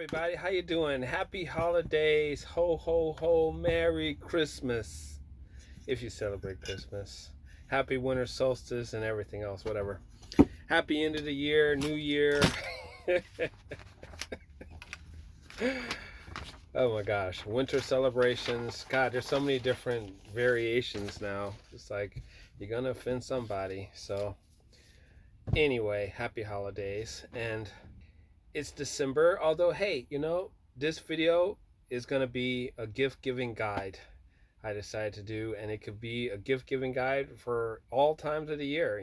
everybody, how you doing? Happy holidays, ho ho ho, Merry Christmas, if you celebrate Christmas. Happy winter solstice and everything else, whatever. Happy end of the year, new year. Oh my gosh, winter celebrations. God, there's so many different variations now. It's like you're gonna offend somebody. So anyway, happy holidays. And it's December, although hey, this video is going to be a gift giving guide I decided to do, and it could be a gift giving guide for all times of the year.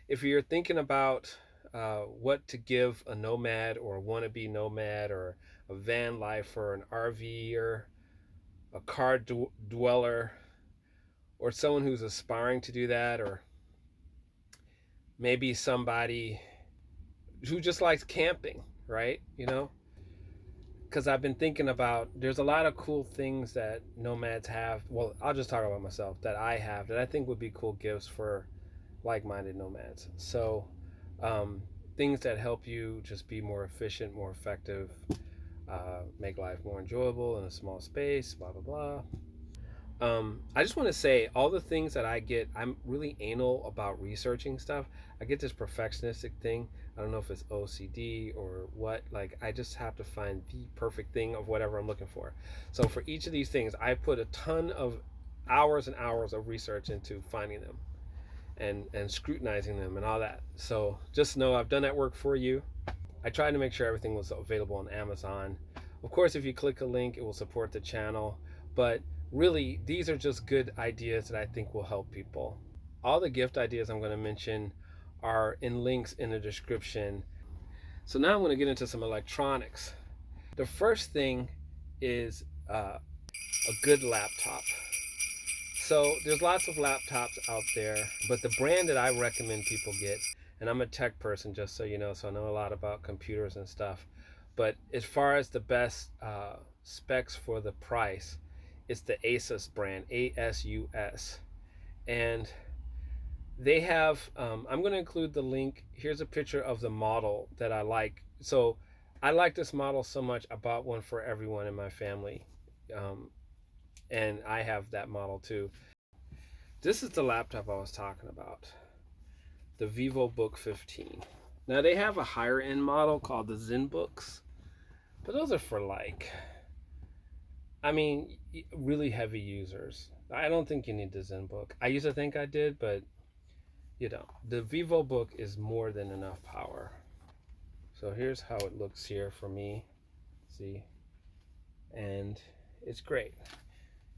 If you're thinking about what to give a nomad or a wannabe nomad or a van lifer, an RVer, a car dweller, or someone who's aspiring to do that, or maybe somebody who just likes camping, right? Because I've been thinking about, there's a lot of cool things that nomads have. Well, I'll just talk about myself, that I have, that I think would be cool gifts for like-minded nomads. So things that help you just be more efficient, more effective, make life more enjoyable in a small space, blah blah blah. I just want to say, all the things that I get, I'm really anal about researching stuff. I get this perfectionistic thing. I don't know if it's OCD or what. Like, I just have to find the perfect thing of whatever I'm looking for. So for each of these things, I put a ton of hours and hours of research into finding them and scrutinizing them and all that. So just know I've done that work for you. I tried to make sure everything was available on Amazon. Of course, if you click a link, it will support the channel. But really, these are just good ideas that I think will help people. All the gift ideas I'm going to mention are in links in the description. So now I'm going to get into some electronics. The first thing is a good laptop. So there's lots of laptops out there, but the brand that I recommend people get, and I'm a tech person, just so you know, so I know a lot about computers and stuff, but as far as the best specs for the price, it's the ASUS brand, ASUS. And they have, I'm going to include the link. Here's a picture of the model that I like. So I like this model so much, I bought one for everyone in my family. And I have that model too. This is the laptop I was talking about, the VivoBook 15. Now they have a higher end model called the ZenBooks, but those are for really heavy users. I don't think you need the ZenBook. I used to think I did, but the VivoBook is more than enough power. So here's how it looks here for me. See? And it's great.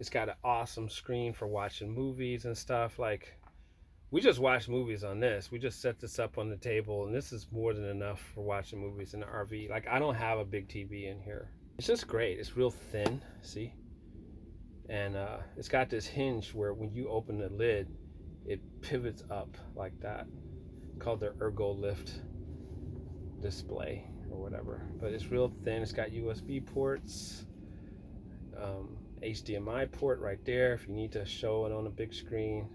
It's got an awesome screen for watching movies and stuff. Like, we just watch movies on this. We just set this up on the table, and this is more than enough for watching movies in the RV. Like, I don't have a big TV in here. It's just great. It's real thin, see? And it's got this hinge where when you open the lid, it pivots up like that. It's called the Ergo Lift display or whatever. But it's real thin. It's got USB ports, HDMI port right there if you need to show it on a big screen,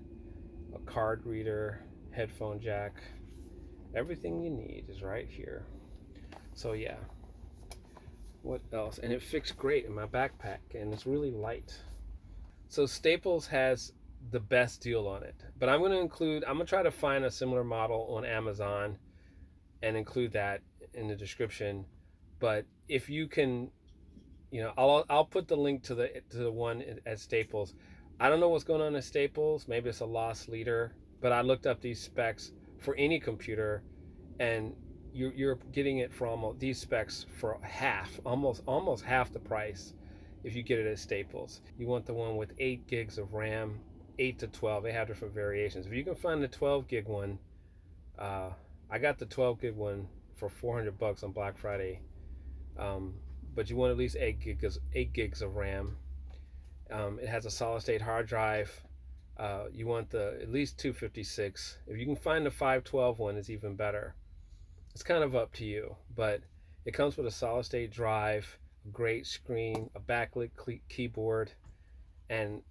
a card reader, headphone jack. Everything you need is right here. So yeah, what else? And it fits great in my backpack, and it's really light. So Staples has the best deal on it, but I'm going to try to find a similar model on Amazon and include that in the description. But if you can, I'll put the link to the one at Staples. I don't know what's going on at Staples. Maybe it's a lost leader, but I looked up these specs for any computer, and you're getting it for these specs for almost half the price if you get it at Staples. You want the one with 8 gigs of RAM, 8 to 12. They have different variations. If you can find the 12 gig one, I got the 12 gig one for $400 on Black Friday. But you want at least 8 gigs of RAM. It has a solid state hard drive. You want at least 256. If you can find the 512 one, it's even better. It's kind of up to you, but it comes with a solid state drive, a great screen, a backlit keyboard, and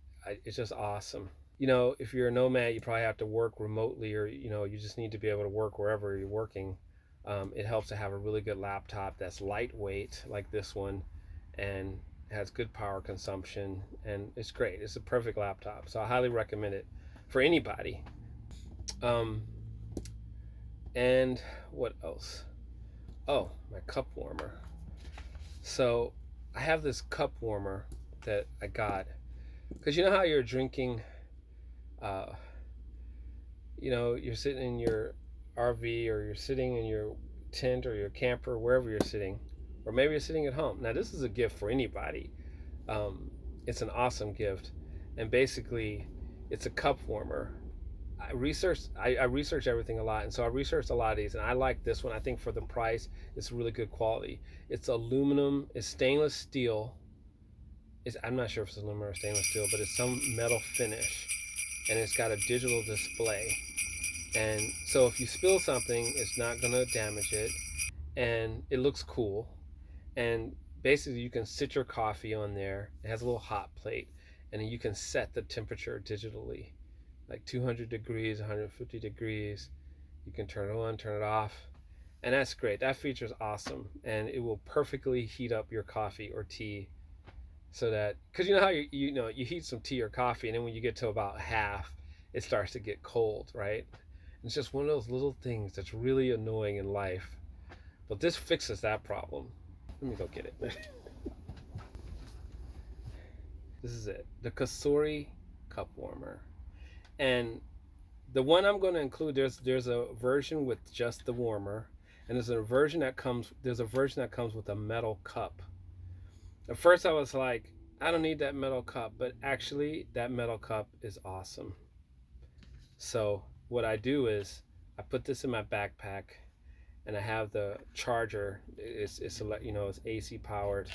it's just awesome. If you're a nomad, you probably have to work remotely, or you just need to be able to work wherever you're working. It helps to have a really good laptop that's lightweight like this one, and has good power consumption, and it's great. It's a perfect laptop, so I highly recommend it for anybody. Um, and what else? Oh, my cup warmer. So I have this cup warmer that I got because you know how you're drinking, uh, you're sitting in your RV, or you're sitting in your tent or your camper, wherever you're sitting, or maybe you're sitting at home. Now, this is a gift for anybody. Um, it's an awesome gift, and basically, it's a cup warmer. I researched everything a lot, and so I researched a lot of these, and I like this one. I think for the price, it's really good quality. It's aluminum, it's stainless steel. I'm not sure if it's aluminum or stainless steel, but it's some metal finish, and it's got a digital display. And so if you spill something, it's not gonna damage it, and it looks cool. And basically, you can sit your coffee on there. It has a little hot plate, and then you can set the temperature digitally, like 200 degrees, 150 degrees. You can turn it on, turn it off, and that's great. That feature is awesome, and it will perfectly heat up your coffee or tea, so that, because you know how you heat some tea or coffee, and then when you get to about half, it starts to get cold, right? It's just one of those little things that's really annoying in life, but this fixes that problem. Let me go get it. This is it, the Kasuri cup warmer. And the one I'm going to include, there's a version with just the warmer, and there's a version that comes with a metal cup. At first I was like, I don't need that metal cup, but actually that metal cup is awesome. So what I do is I put this in my backpack, and I have the charger. It's AC powered,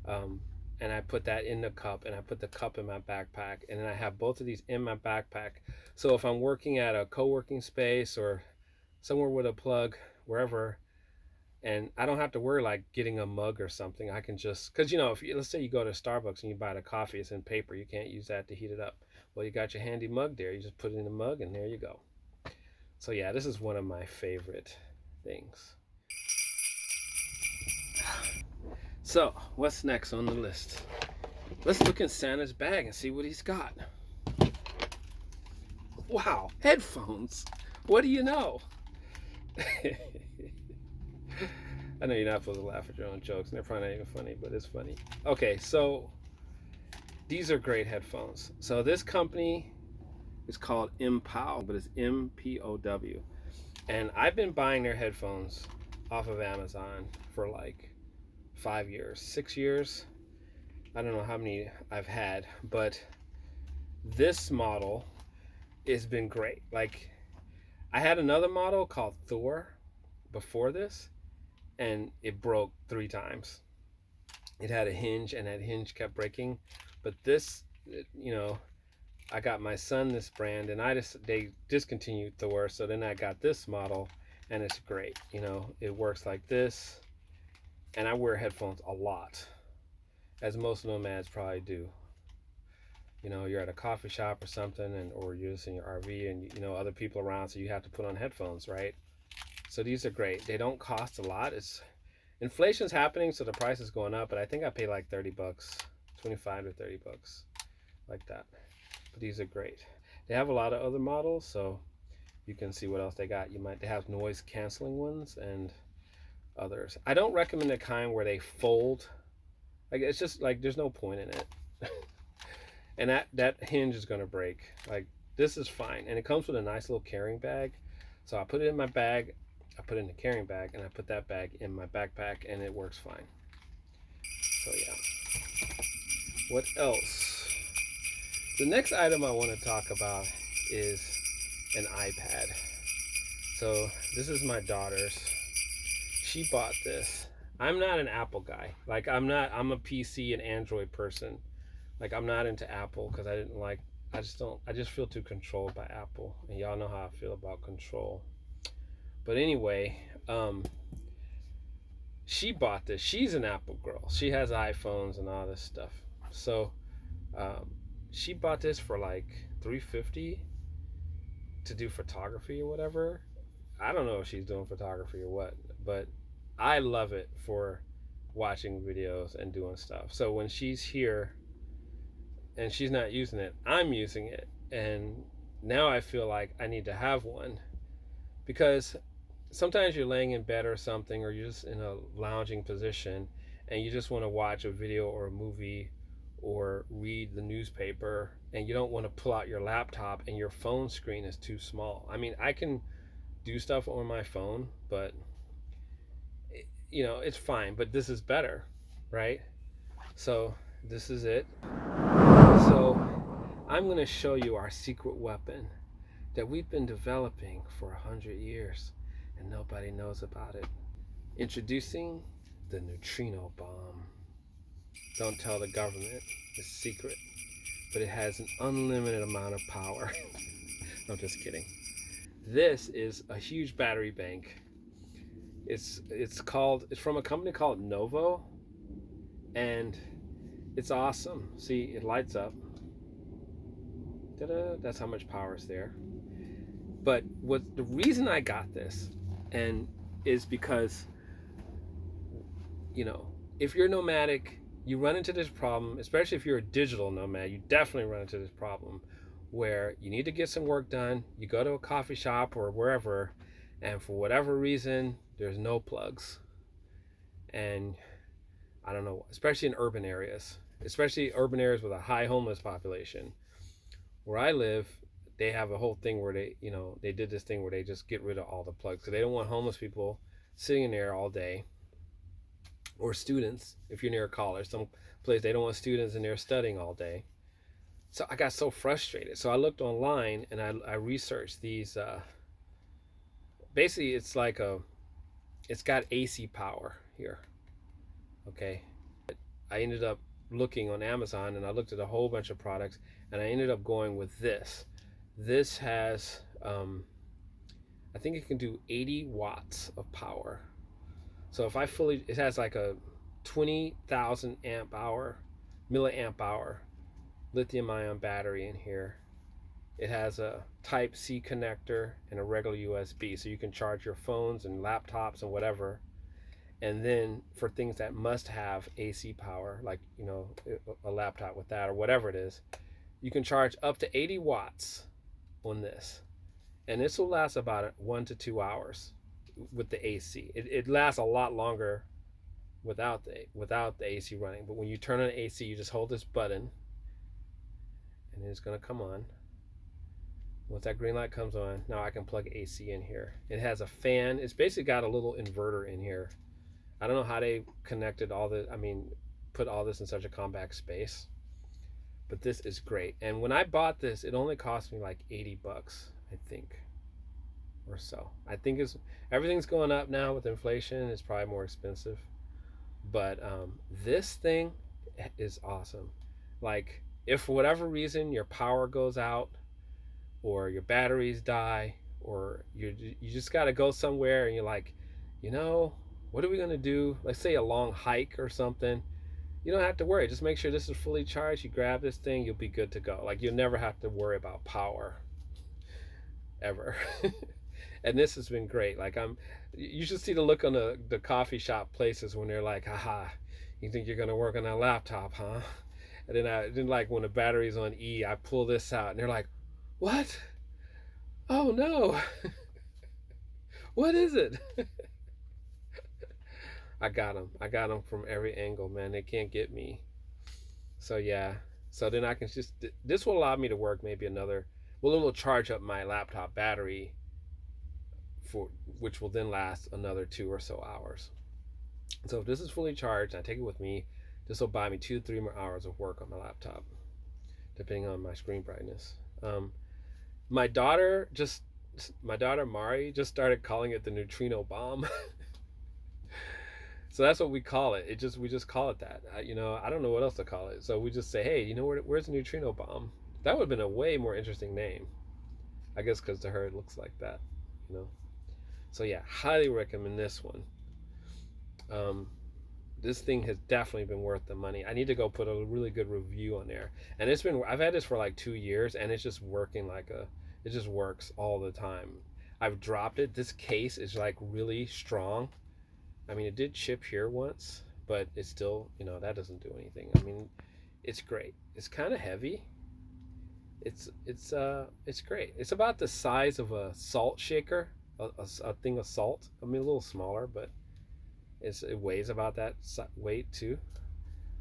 um, and I put that in the cup, and I put the cup in my backpack, and then I have both of these in my backpack. So if I'm working at a co-working space or somewhere with a plug, wherever, and I don't have to worry like getting a mug or something. I can just, because if let's say you go to Starbucks and you buy the coffee, it's in paper. You can't use that to heat it up. Well, you got your handy mug there. You just put it in the mug, and there you go. So yeah, this is one of my favorite things. So what's next on the list? Let's look in Santa's bag and see what he's got. Wow, headphones. What do you know? I know you're not supposed to laugh at your own jokes, and they're probably not even funny, but it's funny. Okay, so these are great headphones. So this company is called MPOW, but it's MPOW. And I've been buying their headphones off of Amazon for like 5 years, 6 years. I don't know how many I've had, but this model has been great. Like, I had another model called Thor before this, and it broke 3 times. It had a hinge, and that hinge kept breaking. But this, I got my son this brand, and they discontinued Thor, so then I got this model, and it's great. It works like this, and I wear headphones a lot, as most nomads probably do. You're at a coffee shop or something, or you're just in your RV, and other people around, so you have to put on headphones, right? So these are great. They don't cost a lot. Inflation's happening, so the price is going up, but I think I pay like $30, 25 to 30 bucks, like that. But these are great. They have a lot of other models, so you can see what else they got. They have noise canceling ones and others. I don't recommend the kind where they fold. Like, it's just like there's no point in it. And that hinge is gonna break. Like, this is fine, and it comes with a nice little carrying bag. So I put it in my bag, I put it in the carrying bag, and I put that bag in my backpack, and it works fine. So yeah. What else? The next item I want to talk about is an iPad. So this is my daughter's. She bought this. I'm not an Apple guy. Like, I'm a PC and Android person. Like, I'm not into Apple because I just feel too controlled by Apple. And y'all know how I feel about control. But anyway, she bought this. She's an Apple girl. She has iPhones and all this stuff. So she bought this for like $350 to do photography or whatever. I don't know if she's doing photography or what, but I love it for watching videos and doing stuff. So when she's here and she's not using it, I'm using it. And now I feel like I need to have one because sometimes you're laying in bed or something, or you're just in a lounging position and you just want to watch a video or a movie or read the newspaper, and you don't want to pull out your laptop and your phone screen is too small. I mean, I can do stuff on my phone, but it's fine, but this is better, right? So this is it. So I'm going to show you our secret weapon that we've been developing for 100 years and nobody knows about it. Introducing the neutrino bomb. Don't tell the government, it's secret, but it has an unlimited amount of power. I'm just kidding. This is a huge battery bank. It's from a company called Novoo, and it's awesome. See, it lights up. Ta-da, that's how much power is there. But the reason I got this is because, if you're nomadic, you run into this problem, especially if you're a digital nomad, you definitely run into this problem where you need to get some work done. You go to a coffee shop or wherever, and for whatever reason, there's no plugs. And I don't know, especially in urban areas with a high homeless population. Where I live, they have a whole thing where they did this thing where they just get rid of all the plugs because they don't want homeless people sitting in there all day, or students. If you're near a college, some place they don't want students in there studying all day. So I got so frustrated. So I looked online and I researched these. Basically, it's got AC power here. Okay, I ended up looking on Amazon and I looked at a whole bunch of products and I ended up going with this. This has, I think it can do 80 watts of power. So if it has like a 20,000 milliamp hour lithium ion battery in here. It has a type C connector and a regular USB, so you can charge your phones and laptops and whatever. And then for things that must have AC power, like a laptop with that or whatever it is, you can charge up to 80 watts on this, and this will last about 1 to 2 hours with the AC. It lasts a lot longer without the AC running, but when you turn on the AC, you just hold this button and it's going to come on. Once that green light comes on, now I can plug AC in here. It has a fan. It's basically got a little inverter in here. I don't know how they put all this in such a compact space, but this is great. And when I bought this, it only cost me like $80, I think, or so. I think everything's going up now with inflation. It's probably more expensive, but this thing is awesome. Like, if for whatever reason your power goes out, or your batteries die, or you just got to go somewhere and you're like, what are we going to do? Let's say a long hike or something. You don't have to worry. Just make sure this is fully charged. You grab this thing, you'll be good to go. Like, you'll never have to worry about power ever. And this has been great. Like, you should see the look on the coffee shop places when they're like, haha, you think you're going to work on that laptop, huh? And then like when the battery's on E, I pull this out and they're like, what? Oh no. What is it? I got them from every angle, man. They can't get me. So yeah. So then I can this will allow me to work maybe it will charge up my laptop battery which will then last another 2 or so hours. So if this is fully charged, I take it with me, this will buy me 2 to 3 more hours of work on my laptop, depending on my screen brightness. My daughter Mari just started calling it the neutrino bomb. So that's what we call it. We just call it that. I don't know what else to call it. So we just say, hey, where's the neutrino bomb? That would have been a way more interesting name. I guess because to her it looks like that, So yeah, highly recommend this one. This thing has definitely been worth the money. I need to go put a really good review on there. And I've had this for like 2 years, and it's just working it just works all the time. I've dropped it. This case is like really strong. I mean, it did chip here once, but it's still, that doesn't do anything. I mean, it's great. It's kind of heavy. It's great. It's about the size of a salt shaker, a thing of salt. I mean, a little smaller, but it weighs about that weight too.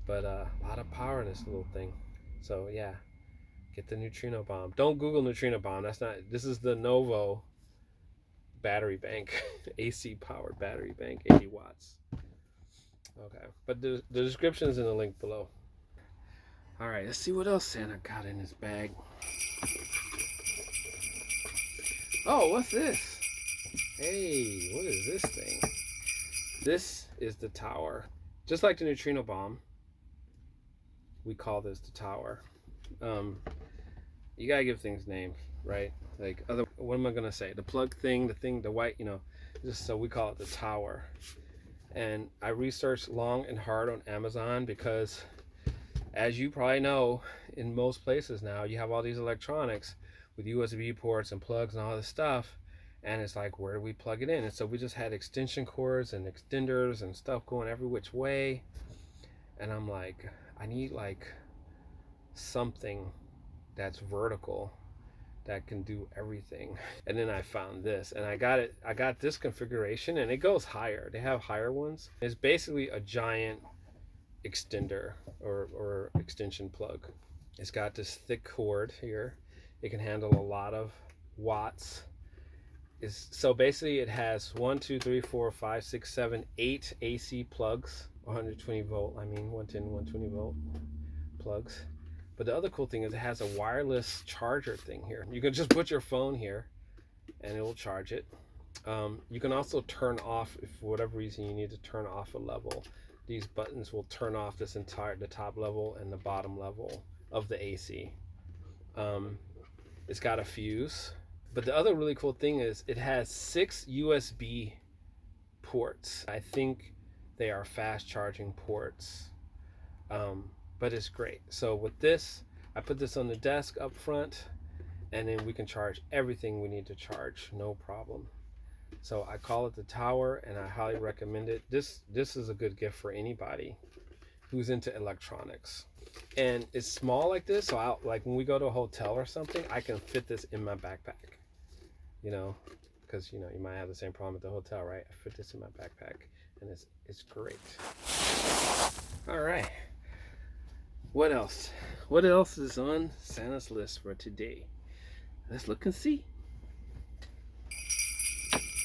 But a lot of power in this little thing. So yeah, get the neutrino bomb. Don't Google neutrino bomb. That's not. This is the Novoo battery bank, AC powered battery bank, 80 watts. Okay, but the description is in the link below. All right, let's see what else Santa got in his bag. Oh, what's this? Hey, what is this thing? This is the tower. Just like the neutrino bomb, we call this the tower. You gotta give things names, right? Like, what am I gonna say? The plug thing, the white, just so we call it the tower. And I researched long and hard on Amazon because, as you probably know, in most places now, you have all these electronics with USB ports and plugs and all this stuff. And it's like, where do we plug it in? And so we just had extension cords and extenders and stuff going every which way. And I'm like, I need like something that's vertical that can do everything. And then I found this, and I got this configuration, and it goes higher. They have higher ones. It's basically a giant extender or extension plug. It's got this thick cord here. It can handle a lot of watts. So basically it has 1, 2, 3, 4, 5, 6, 7, 8 AC plugs, 120 volt, 110, 120 volt plugs. But the other cool thing is it has a wireless charger thing here. You can just put your phone here and it will charge it. You can also turn off, if for whatever reason you need to turn off a level. These buttons will turn off the top level and the bottom level of the AC. It's got a fuse. But the other really cool thing is it has 6 USB ports. I think they are fast charging ports. But it's great. So with this, I put this on the desk up front, and then we can charge everything we need to charge, no problem. So I call it the tower, and I highly recommend it. This is a good gift for anybody who's into electronics. And it's small like this, so like when we go to a hotel or something, I can fit this in my backpack. Because you might have the same problem at the hotel, right? I fit this in my backpack, and it's great. All right. What else? What else is on Santa's list for today? Let's look and see.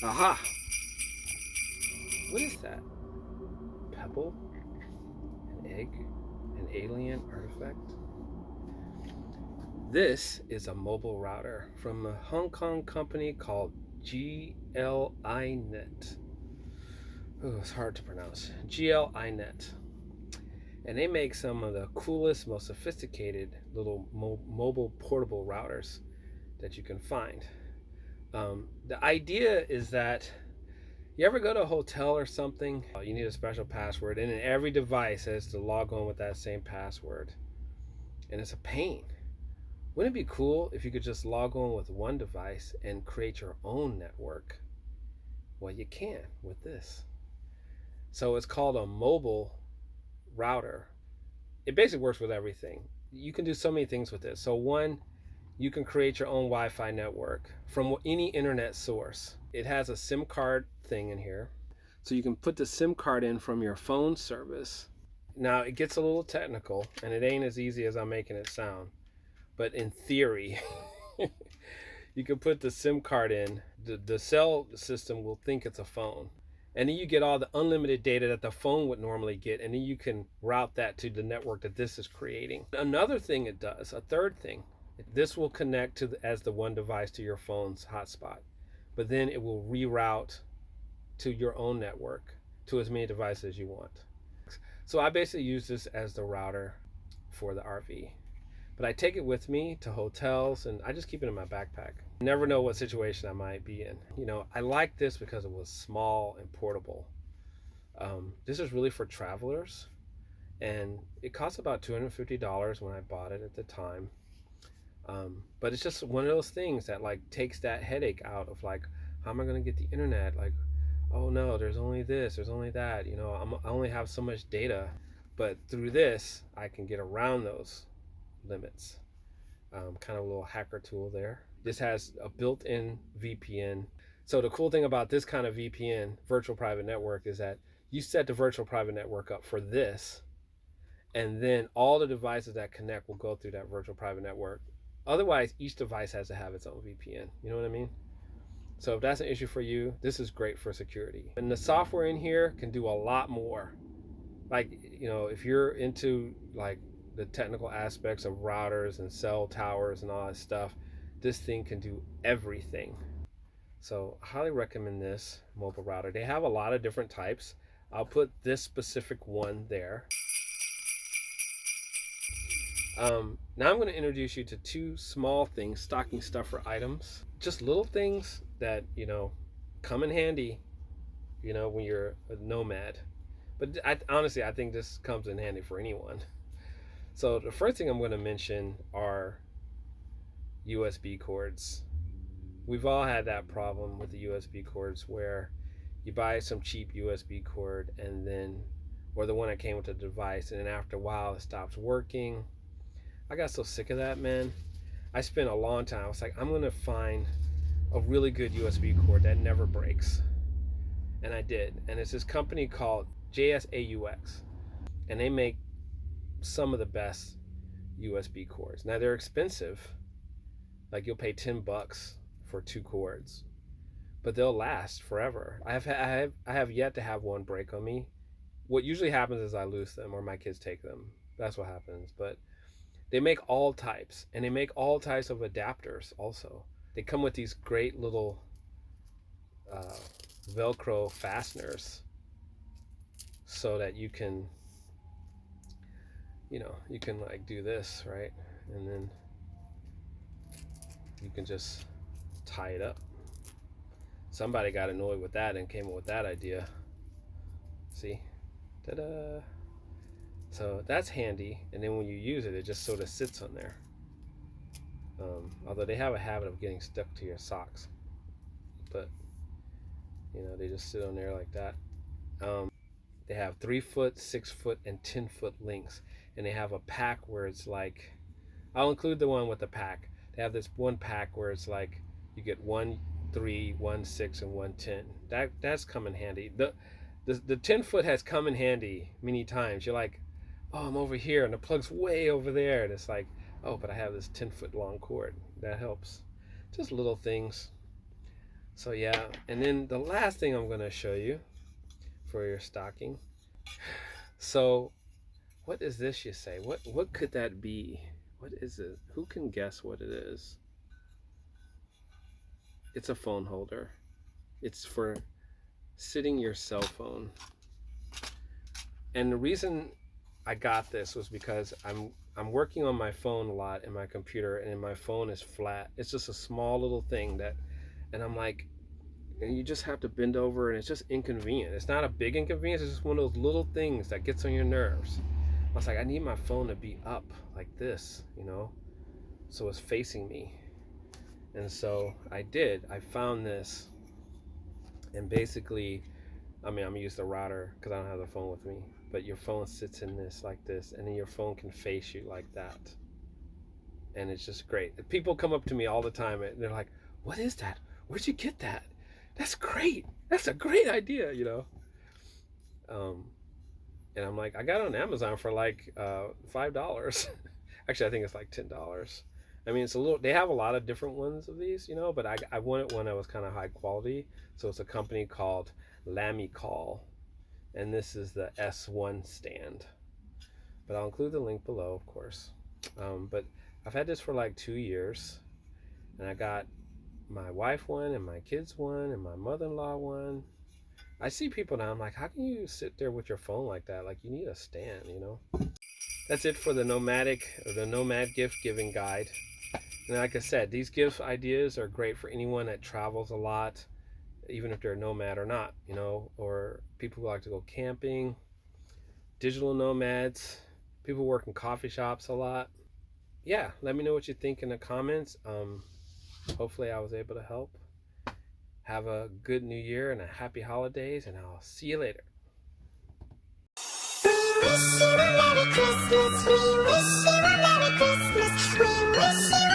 Aha! What is that? Pebble? An egg? An alien artifact? This is a mobile router from a Hong Kong company called GLINet. Oh, it's hard to pronounce. GLINet. And they make some of the coolest, most sophisticated little mobile portable routers that you can find. The idea is that you ever go to a hotel or something, you need a special password, and then every device has to log on with that same password. And it's a pain. Wouldn't it be cool if you could just log on with one device and create your own network? Well, you can with this. So it's called a mobile router. It basically works with everything. You can do so many things with it. So one, you can create your own Wi-Fi network from any internet source. It has a SIM card thing in here. So you can put the SIM card in from your phone service. Now it gets a little technical, and it ain't as easy as I'm making it sound. But in theory, you can put the SIM card in. The cell system will think it's a phone. And then you get all the unlimited data that the phone would normally get, and then you can route that to the network that this is creating. Another thing it does, a third thing, this will connect as the one device to your phone's hotspot, but then it will reroute to your own network to as many devices as you want. So I basically use this as the router for the RV. But I take it with me to hotels, and I just keep it in my backpack. Never know what situation I might be in. I like this because it was small and portable. This is really for travelers, and it cost about $250 when I bought it at the time. But it's just one of those things that like takes that headache out of like, how am I going to get the internet? Like, oh no, there's only this, there's only that. You know, I only have so much data, but through this, I can get around those limits. Kind of a little hacker tool there. This has a built-in VPN. So the cool thing about this kind of VPN, virtual private network, is that you set the virtual private network up for this, and then all the devices that connect will go through that virtual private network. Otherwise, each device has to have its own VPN. You know what I mean? So if that's an issue for you, this is great for security. And the software in here can do a lot more. Like, you know, if you're into like the technical aspects of routers and cell towers and all that stuff, this thing can do everything. So I highly recommend this mobile router. They have a lot of different types. I'll put this specific one there. Now I'm going to introduce you to two small things, stocking stuffer items. Just little things that, you know, come in handy, you know, when you're a nomad. But honestly, I think this comes in handy for anyone. So the first thing I'm going to mention are USB cords. We've all had that problem with the USB cords where you buy some cheap USB cord and then, or the one that came with the device, and then after a while it stops working. I got so sick of that, man. I spent a long time. I was like, I'm going to find a really good USB cord that never breaks. And I did. And it's this company called ASUS. And they make some of the best USB cords. Now they're expensive. Like you'll pay $10 for 2 cords. But they'll last forever. I have yet to have one break on me. What usually happens is I lose them or my kids take them. That's what happens. But they make all types, and they make all types of adapters also. They come with these great little Velcro fasteners so that you can, you know, you can like do this, right? And then you can just tie it up. Somebody got annoyed with that and came up with that idea. See? Ta-da! So that's handy, and then when you use it, it just sort of sits on there. Although they have a habit of getting stuck to your socks, but you know, they just sit on there like that. They have 3-foot, 6-foot, and 10-foot links, and they have a pack where it's like, I'll include the one with the pack. They have this one pack where it's like you get 1 3, 1 6, and 1 10. That's come in handy. The 10-foot has come in handy many times. You're like, oh, I'm over here and the plug's way over there, and it's like, oh, but I have this 10-foot long cord. That helps. Just little things. So yeah, and then the last thing I'm going to show you for your stocking. So what is this, you say? What could that be? What is it? Who can guess what it is? It's a phone holder. It's for sitting your cell phone. And the reason I got this was because I'm working on my phone a lot in my computer, and my phone is flat. It's just a small little thing that, and I'm like, and you just have to bend over, and it's just inconvenient. It's not a big inconvenience. It's just one of those little things that gets on your nerves. I was like, I need my phone to be up like this, you know, so it's facing me. And so I did. I found this, and basically, I mean, I'm gonna use the router because I don't have the phone with me. But your phone sits in this like this, and then your phone can face you like that, and it's just great. People come up to me all the time and they're like, what is that? Where'd you get that? That's great. That's a great idea, you know. And I'm like, I got it on Amazon for like $5. Actually, I think it's like $10. I mean, it's a little, they have a lot of different ones of these, you know, but I wanted one that was kind of high quality. So it's a company called Call. And this is the S1 stand, but I'll include the link below, of course. But I've had this for like 2 years, and I got my wife one, and my kids one, and my mother-in-law one. I see people now, I'm like, how can you sit there with your phone like that? Like, you need a stand, you know? That's it for the Nomad gift giving guide. And like I said, these gift ideas are great for anyone that travels a lot, even if they're a nomad or not, you know, or people who like to go camping, digital nomads, people work in coffee shops a lot. Yeah, let me know what you think in the comments. Hopefully I was able to help. Have a good new year and a happy holidays, and I'll see you later. We wish you a Merry Christmas. We wish you a Merry Christmas. We wish you